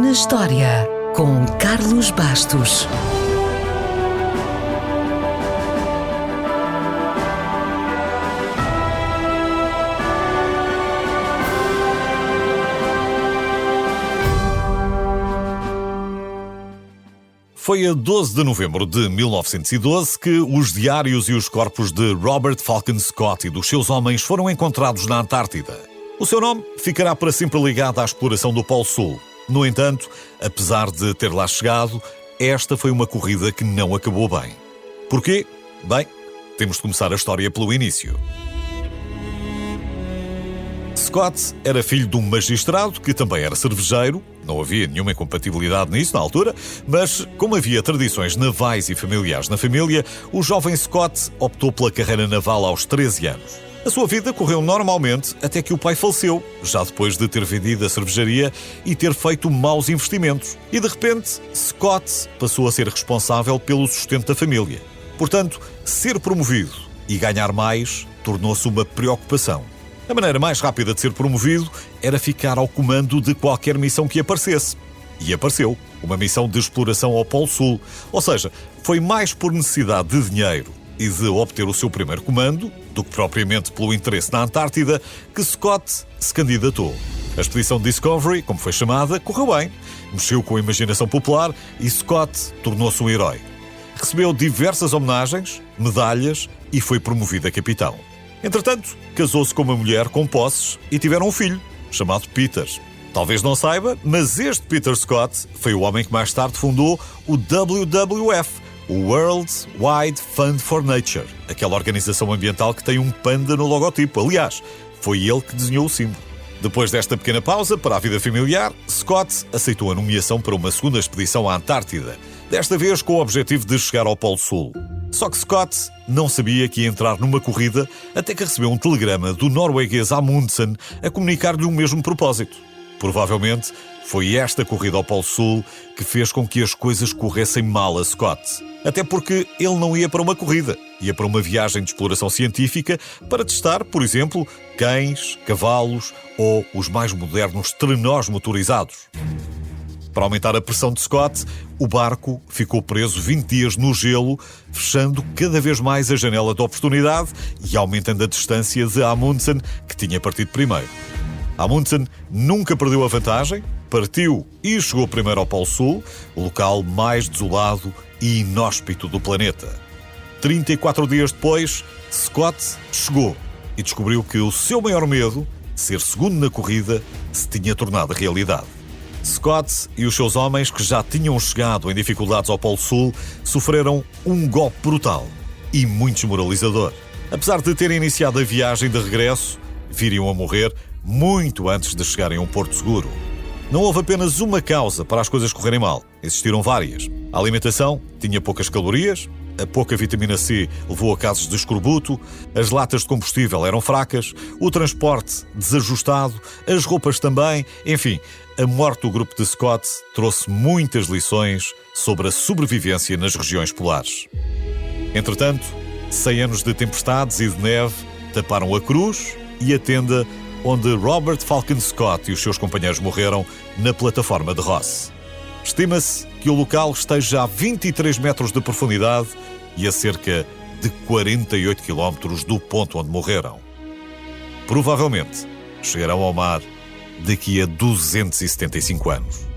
na História, com Carlos Bastos. Foi a 12 de novembro de 1912 que os diários e os corpos de Robert Falcon Scott e dos seus homens foram encontrados na Antártida. O seu nome ficará para sempre ligado à exploração do Polo Sul. No entanto, apesar de ter lá chegado, esta foi uma corrida que não acabou bem. Porquê? Bem, temos de começar a história pelo início. Scott era filho de um magistrado que também era cervejeiro. Não havia nenhuma incompatibilidade nisso na altura, mas como havia tradições navais e familiares na família, o jovem Scott optou pela carreira naval aos 13 anos. A sua vida correu normalmente até que o pai faleceu, já depois de ter vendido a cervejaria e ter feito maus investimentos. E de repente, Scott passou a ser responsável pelo sustento da família. Portanto, ser promovido e ganhar mais tornou-se uma preocupação. A maneira mais rápida de ser promovido era ficar ao comando de qualquer missão que aparecesse. E apareceu, uma missão de exploração ao Polo Sul. Ou seja, foi mais por necessidade de dinheiro e de obter o seu primeiro comando, do que propriamente pelo interesse na Antártida, que Scott se candidatou. A expedição Discovery, como foi chamada, correu bem, mexeu com a imaginação popular e Scott tornou-se um herói. Recebeu diversas homenagens, medalhas e foi promovido a capitão. Entretanto, casou-se com uma mulher com posses e tiveram um filho, chamado Peter. Talvez não saiba, mas este Peter Scott foi o homem que mais tarde fundou o WWF, o World Wide Fund for Nature, aquela organização ambiental que tem um panda no logotipo. Aliás, foi ele que desenhou o símbolo. Depois desta pequena pausa para a vida familiar, Scott aceitou a nomeação para uma segunda expedição à Antártida, desta vez com o objetivo de chegar ao Polo Sul. Só que Scott não sabia que ia entrar numa corrida até que recebeu um telegrama do norueguês Amundsen a comunicar-lhe o mesmo propósito. Provavelmente foi esta corrida ao Polo Sul que fez com que as coisas corressem mal a Scott. Até porque ele não ia para uma corrida, ia para uma viagem de exploração científica para testar, por exemplo, cães, cavalos ou os mais modernos trenós motorizados. Para aumentar a pressão de Scott, o barco ficou preso 20 dias no gelo, fechando cada vez mais a janela de oportunidade e aumentando a distância de Amundsen, que tinha partido primeiro. Amundsen nunca perdeu a vantagem, partiu e chegou primeiro ao Polo Sul, o local mais desolado e inóspito do planeta. 34 dias depois, Scott chegou e descobriu que o seu maior medo, ser segundo na corrida, se tinha tornado realidade. Scott e os seus homens, que já tinham chegado em dificuldades ao Polo Sul, sofreram um golpe brutal e muito desmoralizador. Apesar de terem iniciado a viagem de regresso, viriam a morrer muito antes de chegarem a um porto seguro. Não houve apenas uma causa para as coisas correrem mal, existiram várias. A alimentação tinha poucas calorias, a pouca vitamina C levou a casos de escorbuto, as latas de combustível eram fracas, o transporte desajustado, as roupas também, enfim, a morte do grupo de Scott trouxe muitas lições sobre a sobrevivência nas regiões polares. Entretanto, 100 anos de tempestades e de neve taparam a cruz e a tenda onde Robert Falcon Scott e os seus companheiros morreram na plataforma de Ross. Estima-se que o local esteja a 23 metros de profundidade e a cerca de 48 quilómetros do ponto onde morreram. Provavelmente chegarão ao mar daqui a 275 anos.